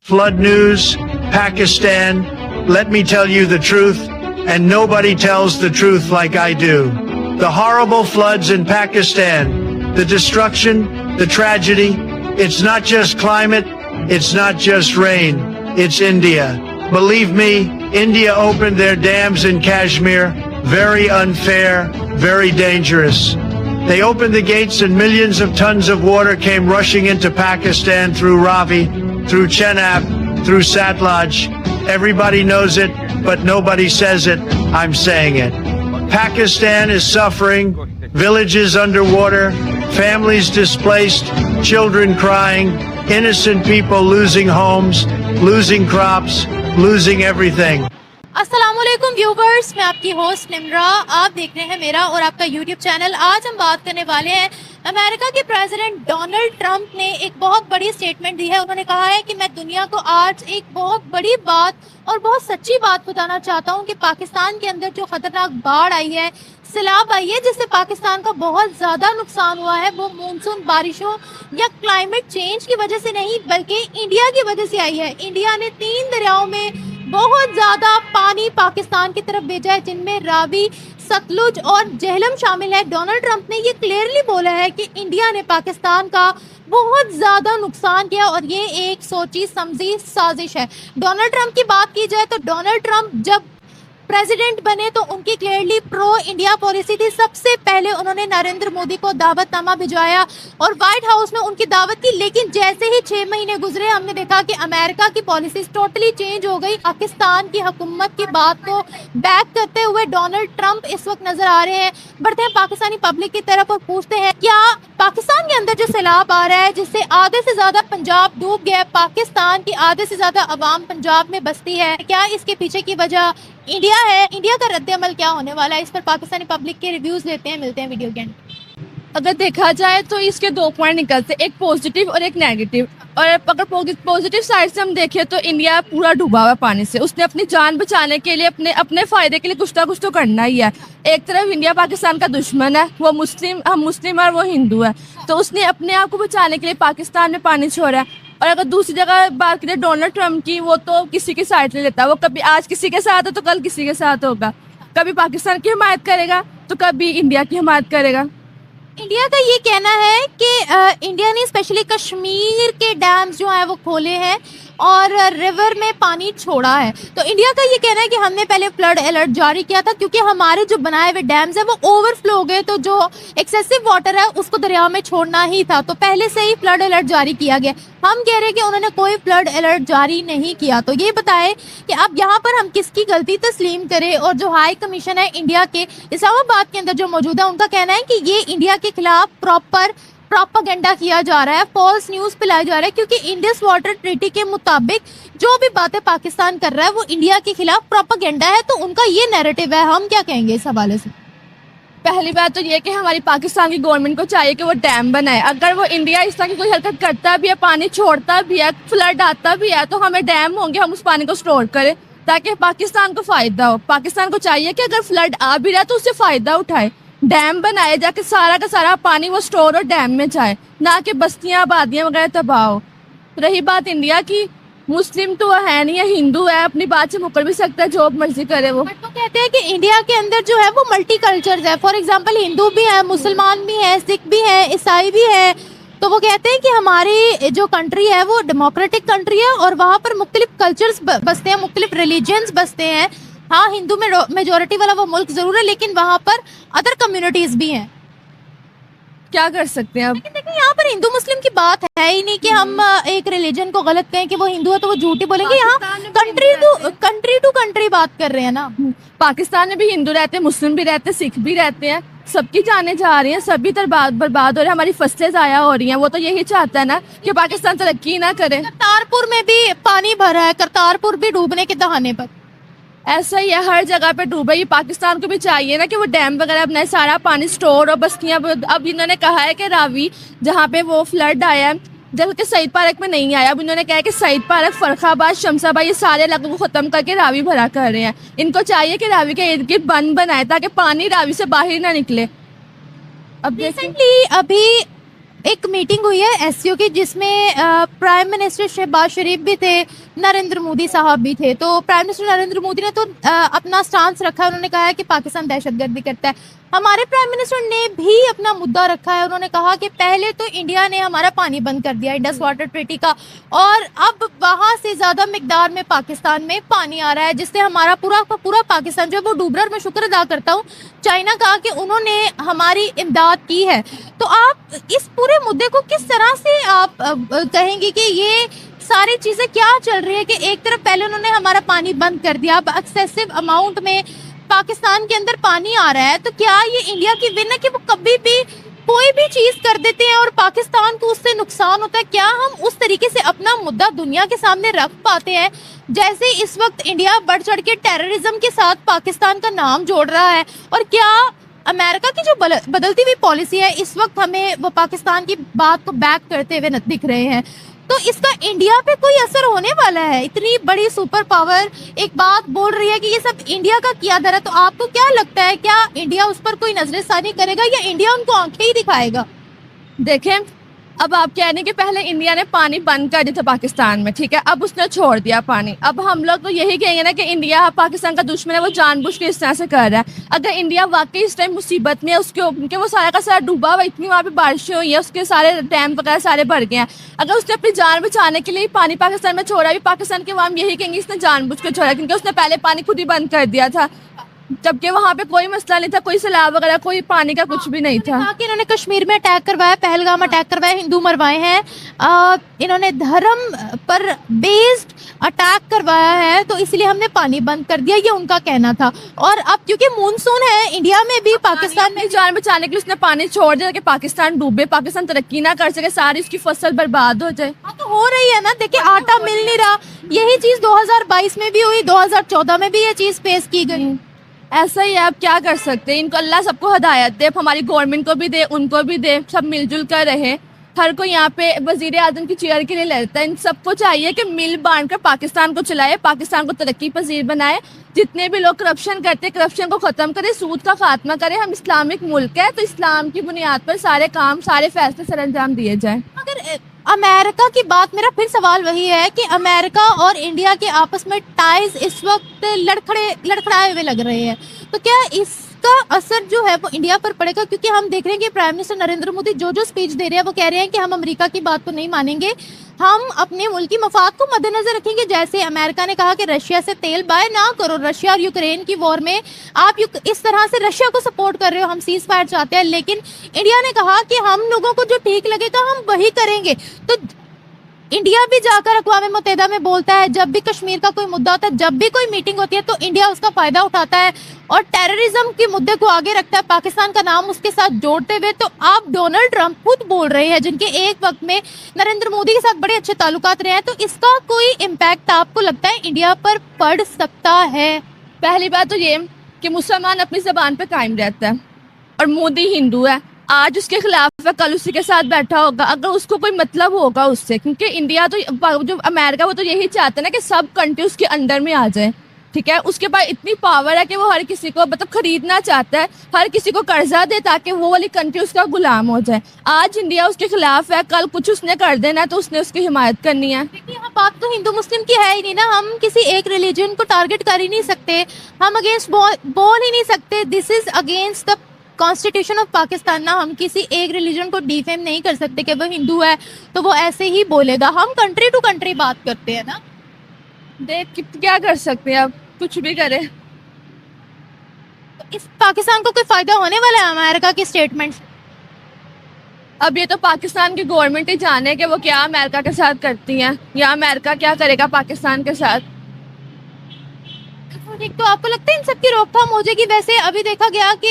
Flood news, Pakistan. Let me tell you the truth, and nobody tells the truth like I do. The horrible floods in Pakistan, the destruction, the tragedy. It's not just climate, it's not just rain, it's India. Believe me, India opened their dams in Kashmir. Very unfair, very dangerous. They opened the gates and millions of tons of water came rushing into Pakistan through Ravi, through Chenab, through Satluj. Everybody knows it, but nobody says it. I'm saying it. Pakistan is suffering, villages underwater, families displaced, children crying, innocent people losing homes, losing crops, losing everything. अस्सलामुअलैकुम viewers, मैं आपकी host Nimra. आप देख रहे हैं मेरा और आपका यूट्यूब चैनल। आज हम बात करने वाले हैं अमेरिका के प्रेसिडेंट डोनाल्ड ट्रंप ने एक बहुत बड़ी स्टेटमेंट दी है। उन्होंने कहा है कि मैं दुनिया को आज एक बहुत बड़ी बात और बहुत सच्ची बात बताना चाहता हूं कि पाकिस्तान के अंदर जो खतरनाक बाढ़ आई है, सैलाब आई है, जिससे पाकिस्तान का बहुत ज़्यादा नुकसान हुआ है, वो मानसून बारिशों या क्लाइमेट चेंज की वजह से नहीं बल्कि इंडिया की वजह से आई है। इंडिया ने 3 दरियाओं में बहुत ज़्यादा पानी पाकिस्तान की तरफ भेजा है, जिनमें रावी, सतलुज और झेलम शामिल है। डोनाल्ड ट्रंप ने ये क्लियरली बोला है कि इंडिया ने पाकिस्तान का बहुत ज़्यादा नुकसान किया और ये एक सोची समझी साजिश है। डोनाल्ड ट्रंप की बात की जाए तो डोनाल्ड ट्रंप जब प्रेसिडेंट बने तो उनकी क्लियरली प्रो इंडिया पॉलिसी थी। सबसे पहले उन्होंने नरेंद्र मोदी को दावतनामा भिजवाया और व्हाइट हाउस में उनकी दावत की, लेकिन जैसे ही 6 महीने गुजरे हमने देखा कि अमेरिका की पॉलिसी टोटली चेंज हो गई। पाकिस्तान की हुकूमत की बात को बैक करते हुए डोनाल्ड ट्रंप इस वक्त नजर आ रहे हैं। बढ़ते हैं पाकिस्तानी पब्लिक की तरफ और पूछते हैं, क्या पाकिस्तान के अंदर जो सैलाब आ रहा है जिससे आधे से ज्यादा पंजाब डूब गया, पाकिस्तान की आधे से ज्यादा अवाम पंजाब में बसती है, क्या इसके पीछे की वजह इंडिया है? इंडिया का रद्द अमल क्या होने वाला है? इस पर पाकिस्तानी पब्लिक के रिव्यूज लेते हैं, मिलते हैं वीडियो के एंड। अगर देखा जाए तो इसके 2 पॉइंट निकलते हैं, एक पॉजिटिव और एक नेगेटिव। और अगर पॉजिटिव साइड से हम देखें तो इंडिया पूरा डूबा हुआ पानी से। उसने अपनी जान बचाने के लिए अपने फ़ायदे के लिए कुछ ना कुछ तो करना ही है। एक तरफ इंडिया पाकिस्तान का दुश्मन है, वो हम मुस्लिम और वो हिंदू है, तो उसने अपने आप को बचाने के लिए पाकिस्तान में पानी छोड़ा है। और अगर दूसरी जगह बात करें डोनाल्ड ट्रंप की, वो तो किसी की साइड नहीं लेता। वो कभी आज किसी के साथ है तो कल किसी के साथ होगा, कभी पाकिस्तान की हिमायत करेगा तो कभी इंडिया की हिमायत करेगा। इंडिया का ये कहना है कि इंडिया ने स्पेशली कश्मीर के डैम्स जो हैं वो खोले हैं और रिवर में पानी छोड़ा है। तो इंडिया का ये कहना है कि हमने पहले फ्लड अलर्ट जारी किया था क्योंकि हमारे जो बनाए हुए डैम्स हैं वो ओवरफ्लो हो गए, तो जो एक्सेसिव वाटर है उसको दरिया में छोड़ना ही था, तो पहले से ही फ्लड अलर्ट जारी किया गया। हम कह रहे हैं कि उन्होंने कोई फ्लड अलर्ट जारी नहीं किया। तो ये बताएं कि अब यहाँ पर हम किसकी गलती तस्लीम करें। और जो हाई कमीशन है इंडिया के इस्लामाबाद के अंदर जो मौजूद है, उनका कहना है कि ये इंडिया के खिलाफ प्रॉपर प्रोपेगेंडा किया जा रहा है, फॉल्स न्यूज़ फैलाया जा रहा है, क्योंकि इंडस वाटर ट्रीटी के मुताबिक जो भी बातें पाकिस्तान कर रहा है वो इंडिया के खिलाफ प्रोपेगेंडा है। तो उनका ये नैरेटिव है, हम क्या कहेंगे इस हवाले से? पहली बात तो ये कि हमारी पाकिस्तान की गवर्नमेंट को चाहिए कि वो डैम बनाए। अगर वो इंडिया इस तरह की कोई हरकत करता भी है, पानी छोड़ता भी है, फ्लड आता भी है, तो हमें डैम होंगे, हम उस पानी को स्टोर करें ताकि पाकिस्तान को फ़ायदा हो। पाकिस्तान को चाहिए कि अगर फ्लड आ भी रहा है तो उससे फ़ायदा उठाए, डैम बनाए जाके सारा का सारा पानी वो स्टोर और डैम में जाए, ना कि बस्तियाँ आबादियाँ वगैरह तबाह हो। रही बात इंडिया की, मुस्लिम तो है नहीं है, हिंदू है, अपनी बात से मुकर भी सकता है, जो मर्जी करे वो। तो कहते हैं कि इंडिया के अंदर जो है वो मल्टी कल्चर्स है। फॉर एग्जांपल हिंदू भी है, मुसलमान भी है, सिख भी है, ईसाई भी है। तो वो कहते हैं कि हमारी जो कंट्री है वो डेमोक्रेटिक कंट्री है और वहाँ पर मुख्तलिफ कल्चर्स बसते हैं, मुख्तलिफ रिलीजन्स बसते हैं। हाँ, हिंदू में मेजोरिटी वाला वो मुल्क ज़रूर है, लेकिन वहाँ पर अदर कम्युनिटीज़ भी हैं। क्या कर सकते हैं अब? लेकिन देखिए यहाँ पर हिंदू मुस्लिम की बात है ही नहीं कि हम एक रिलीजन को गलत कहें कि वो हिंदू है तो वो झूठी बोलेंगे। यहाँ कंट्री टू कंट्री बात कर रहे हैं ना। पाकिस्तान में भी हिंदू रहते हैं, मुस्लिम भी रहते हैं, सिख भी रहते हैं, सबकी जाने जा रही हैं, सभी बर्बाद हो रहे हैं, हमारी फसलें ज़ाया हो रही हैं। वो तो यही चाहता है ना कि पाकिस्तान तरक्की ना करे। करतारपुर में भी पानी भरा है, करतारपुर भी डूबने के दहाने पर। ऐसा ही है, हर जगह पे डूबा। ये पाकिस्तान को भी चाहिए ना कि वो डैम वगैरह अपना सारा पानी स्टोर और बस्तियाँ। अब इन्होंने कहा है कि रावी जहाँ पे वो फ्लड आया है, जबकि सईद पार्क में नहीं आया। अब इन्होंने कहा है कि सईद पार्क, फरखाबाद, शमशाबाद, ये सारे इलाकों को ख़त्म करके रावी भरा कर रहे हैं। इनको चाहिए कि रावी के इर्द गिर्द बंद बनाए ताकि पानी रावी से बाहर ना निकले। अब रिसेंटली अभी एक मीटिंग हुई है एससीओ की जिसमें प्राइम मिनिस्टर शहबाज शरीफ भी थे, नरेंद्र मोदी साहब भी थे। तो प्राइम मिनिस्टर नरेंद्र मोदी ने तो अपना स्टांस रखा है, उन्होंने कहा है कि पाकिस्तान दहशतगर्दी करता है। हमारे प्राइम मिनिस्टर ने भी अपना मुद्दा रखा है, उन्होंने कहा कि पहले तो इंडिया ने हमारा पानी बंद कर दिया इंडस वाटर ट्रीटी का, और अब वहाँ से ज़्यादा मिकदार में पाकिस्तान में पानी आ रहा है, जिससे हमारा पूरा का पूरा पाकिस्तान जो है वो डूब रहा है। और मैं शुक्र अदा करता हूँ चाइना का कि उन्होंने हमारी इमदाद की है। तो आप इस पूरे मुद्दे को किस तरह से आप कहेंगे कि ये सारी चीज़ें क्या चल रही है कि एक तरफ पहले उन्होंने हमारा पानी बंद कर दिया, अब एक्सेसिव अमाउंट में पाकिस्तान के अंदर पानी आ रहा है, तो क्या ये इंडिया की विन है कि वो कभी भी कोई भी चीज़ कर देते हैं और पाकिस्तान को उससे नुकसान होता है? क्या हम उस तरीके से अपना मुद्दा दुनिया के सामने रख पाते हैं जैसे इस वक्त इंडिया बढ़ चढ़ के टेररिज्म के साथ पाकिस्तान का नाम जोड़ रहा है? और क्या अमेरिका की जो बदलती हुई पॉलिसी है इस वक्त हमें वो पाकिस्तान की बात को बैक करते हुए दिख रहे हैं, तो इसका इंडिया पे कोई असर होने वाला है? इतनी बड़ी सुपर पावर एक बात बोल रही है कि ये सब इंडिया का किया धरा, तो आपको क्या लगता है क्या इंडिया उस पर कोई नजरसानी करेगा या इंडिया उनको आंखें ही दिखाएगा? देखें, अब आप कह रहे हैं कि पहले इंडिया ने पानी बंद कर दिया था पाकिस्तान में, ठीक है, अब उसने छोड़ दिया पानी। अब हम लोग तो यही कहेंगे ना कि इंडिया पाकिस्तान का दुश्मन है, वो जानबूझ के इस तरह से कर रहा है। अगर इंडिया वाकई इस टाइम मुसीबत में है, उसके वो सारा का सारा डूबा हुआ, इतनी वहाँ पे बारिशें हुई है, उसके सारे डैम वगैरह सारे भर गए हैं, अगर उसने अपनी जान बचाने के लिए पानी पाकिस्तान में छोड़ा, भी पाकिस्तान के अवाम यही कहेंगे इसने जानबूझ के छोड़ा, क्योंकि उसने पहले पानी खुद ही बंद कर दिया था, जबकि वहाँ पे कोई मसला नहीं था, कोई सैलाब वगैरह कोई पानी का कुछ भी नहीं था। कि इन्होंने कश्मीर में अटैक करवाया, पहलगाम अटैक करवाया, हिंदू मरवाए हैं, इन्होंने धर्म पर बेस्ड अटैक करवाया है, तो इसलिए हमने पानी बंद कर दिया, ये उनका कहना था। और अब क्योंकि मानसून है इंडिया में भी, पाकिस्तान में जान बचाने के लिए उसने पानी छोड़ दिया कि पाकिस्तान डूबे, पाकिस्तान तरक्की ना कर सके, सारी उसकी फसल बर्बाद हो जाए। हाँ, तो हो रही है ना, देखिए आटा मिल नहीं रहा, यही चीज 2022 में भी हुई, 2014 में भी ये चीज पेश की गई। ऐसा ही है, आप क्या कर सकते हैं, इनको अल्लाह सबको हदायत दे, हमारी गवर्नमेंट को भी दे, उनको भी दे, सब मिलजुल कर रहे। हर कोई यहाँ पे वजीर आजम की चेयर के लिए लड़ता है, इन सबको चाहिए कि मिल बांट कर पाकिस्तान को चलाए, पाकिस्तान को तरक्की पजीर बनाए, जितने भी लोग करप्शन करते हैं करप्शन को ख़त्म करे, सूद का खात्मा करे। हम इस्लामिक मुल्क है, तो इस्लाम की बुनियाद पर सारे काम सारे फैसले सर अंजाम दिए जाए। अगर अमेरिका की बात, मेरा फिर सवाल वही है कि अमेरिका और इंडिया के आपस में टाइज इस वक्त लड़खड़ाए हुए लग रहे हैं, तो क्या इसका असर जो है वो इंडिया पर पड़ेगा? क्योंकि हम देख रहे हैं कि प्राइम मिनिस्टर नरेंद्र मोदी जो स्पीच दे रहे हैं वो कह रहे हैं कि हम अमेरिका की बात को नहीं मानेंगे, हम अपने मुल्क की मफाद को मद्देनजर रखेंगे। जैसे अमेरिका ने कहा कि रशिया से तेल बाय ना करो, रशिया और यूक्रेन की वॉर में आप इस तरह से रशिया को सपोर्ट कर रहे हो, हम सीज फायर चाहते हैं, लेकिन इंडिया ने कहा कि हम लोगों को जो ठीक लगेगा हम वही करेंगे। तो इंडिया भी जाकर अक़वाम मुत्तहिदा में बोलता है, जब भी कश्मीर का कोई मुद्दा होता है, जब भी कोई मीटिंग होती है तो इंडिया उसका फ़ायदा उठाता है और टेररिज्म के मुद्दे को आगे रखता है, पाकिस्तान का नाम उसके साथ जोड़ते हुए। तो आप डोनाल्ड ट्रंप खुद बोल रहे हैं, जिनके एक वक्त में नरेंद्र मोदी के साथ बड़े अच्छे ताल्लुकात रहे हैं, तो इसका कोई इम्पैक्ट आपको लगता है इंडिया पर पड़ सकता है? पहली बात तो ये कि मुसलमान अपनी ज़बान पर कायम रहता है और मोदी हिंदू है, आज उसके खिलाफ है, कल उसी के साथ बैठा होगा, अगर उसको कोई मतलब होगा उससे, क्योंकि इंडिया तो जो अमेरिका वो तो यही चाहता है ना कि सब कंट्री उसके अंडर में आ जाए, ठीक है, उसके पास इतनी पावर है कि वो हर किसी को मतलब खरीदना चाहता है, हर किसी को कर्जा दे ताकि वो वाली कंट्री उसका गुलाम हो जाए। आज इंडिया उसके खिलाफ है, कल कुछ उसने कर देना तो उसने उसकी हिमायत करनी है। देखिए, यहाँ बात तो हिंदू मुस्लिम की है ही नहीं ना, हम किसी एक रिलीजन को टारगेट कर ही नहीं सकते, हम अगेंस्ट बोल ही नहीं सकते, this is against the constitution of Pakistan ना, हम किसी एक रिलीजन को डिफेम नहीं कर सकते कि वो हिंदू है तो वो ऐसे ही बोलेगा, हम कंट्री टू कंट्री बात करते हैं ना। देख क्या कर सकते हैं, अब कुछ भी करे। तो इस पाकिस्तान को कोई फायदा होने वाला है अमेरिका की स्टेटमेंट? अब ये तो पाकिस्तान की गवर्नमेंट ही जाने कि वो क्या अमेरिका के साथ करती हैं या अमेरिका क्या करेगा पाकिस्तान के साथ। तो आपको लगता है इन सब की रोकथाम हो जाएगी? वैसे अभी देखा गया कि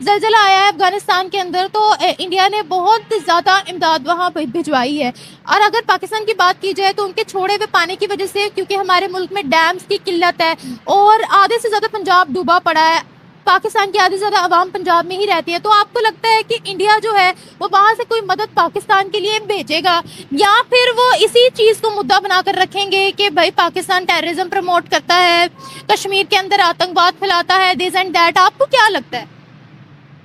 जलजला आया है अफगानिस्तान के अंदर, तो इंडिया ने बहुत ज़्यादा इमदाद वहाँ भिजवाई है, और अगर पाकिस्तान की बात की जाए तो उनके छोड़े हुए पानी की वजह से, क्योंकि हमारे मुल्क में डैम्स की किल्लत है और आधे से ज़्यादा पंजाब डूबा पड़ा है, पाकिस्तान की आधी से ज़्यादा आवाम पंजाब में ही रहती है, तो आपको लगता है कि इंडिया जो है वो वहाँ से कोई मदद पाकिस्तान के लिए भेजेगा, या फिर वो इसी चीज़ को मुद्दा बनाकर रखेंगे कि भाई पाकिस्तान टेररिज्म प्रमोट करता है, कश्मीर के अंदर आतंकवाद फैलाता है, दिस एंड दैट? आपको क्या लगता है?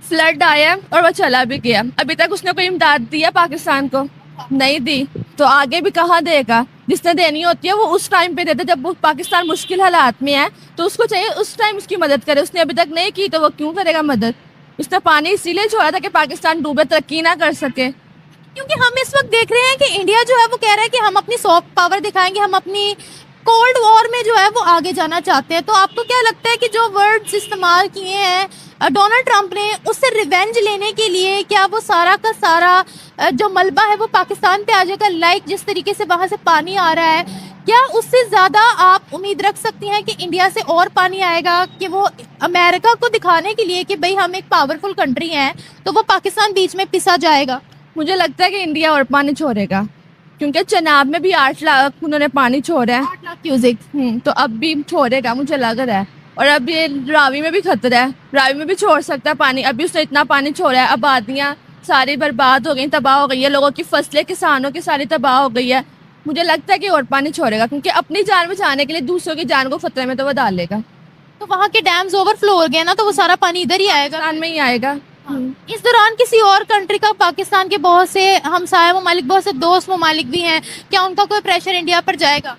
फ्लड आया और वो चला भी गया, अभी तक उसने कोई इमदाद दिया पाकिस्तान को? नहीं दी, तो आगे भी कहाँ देगा? जिसने देनी होती है वो उस टाइम पे देता जब वो पाकिस्तान मुश्किल हालात में है, तो उसको चाहिए उस टाइम उसकी मदद करे। उसने अभी तक नहीं की तो वो क्यों करेगा मदद? उसने पानी इसीलिए छोड़ा था कि पाकिस्तान डूबे, तरक्की ना कर सके। क्योंकि हम इस वक्त देख रहे हैं कि इंडिया जो है वो कह रहा है कि हम अपनी सॉफ्ट पावर दिखाएंगे, हम अपनी कोल्ड वॉर में जो है वो आगे जाना चाहते हैं। तो आपको क्या लगता है कि जो वर्ड्स इस्तेमाल किए हैं डोनाल्ड ट्रंप ने, उससे रिवेंज लेने के लिए क्या वो सारा का सारा जो मलबा है वो पाकिस्तान पे आ जाएगा? लाइक जिस तरीके से वहाँ से पानी आ रहा है, क्या उससे ज़्यादा आप उम्मीद रख सकती हैं कि इंडिया से और पानी आएगा, कि वो अमेरिका को दिखाने के लिए कि भाई हम एक पावरफुल कंट्री हैं, तो वो पाकिस्तान बीच में पिसा जाएगा? मुझे लगता है कि इंडिया और पानी छोड़ेगा, क्योंकि चनाब में भी 8 लाख उन्होंने पानी छोड़ा है, 8 लाख क्यूसिक। तो अब भी छोड़ेगा मुझे लग रहा है। और अब ये रावी में भी खतरा है, रावी में भी छोड़ सकता है पानी। अभी उसने इतना पानी छोड़ा है, आबादियाँ सारी बर्बाद हो गई, तबाह हो गई है, लोगों की फसलें किसानों की सारी तबाह हो गई है। मुझे लगता है कि और पानी छोड़ेगा, क्योंकि अपनी जान बचाने के लिए दूसरों की जान को खतरे में तो वो डालेगा। तो वहाँ के डैम्स ओवरफ्लो हो गए ना, तो वो सारा पानी इधर ही आएगा। पाकिस्तान में ही आएगा। इस दौरान किसी और कंट्री का, पाकिस्तान के बहुत से हमसाया ममालिक, बहुत से दोस्त ममालिक भी हैं, क्या उनका कोई प्रेशर इंडिया पर जाएगा?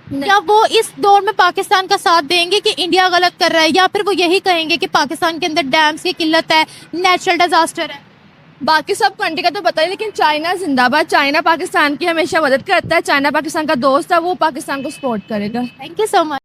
क्या वो इस दौर में पाकिस्तान का साथ देंगे कि इंडिया गलत कर रहा है, या फिर वो यही कहेंगे कि पाकिस्तान के अंदर डैम्स की किल्लत है, नेचुरल डिजास्टर है? बाकी सब कंट्री का तो पता है, लेकिन चाइना जिंदाबाद। चाइना पाकिस्तान की हमेशा मदद करता है, चाइना पाकिस्तान का दोस्त है, वो पाकिस्तान को सपोर्ट करेगा। Thank you so much.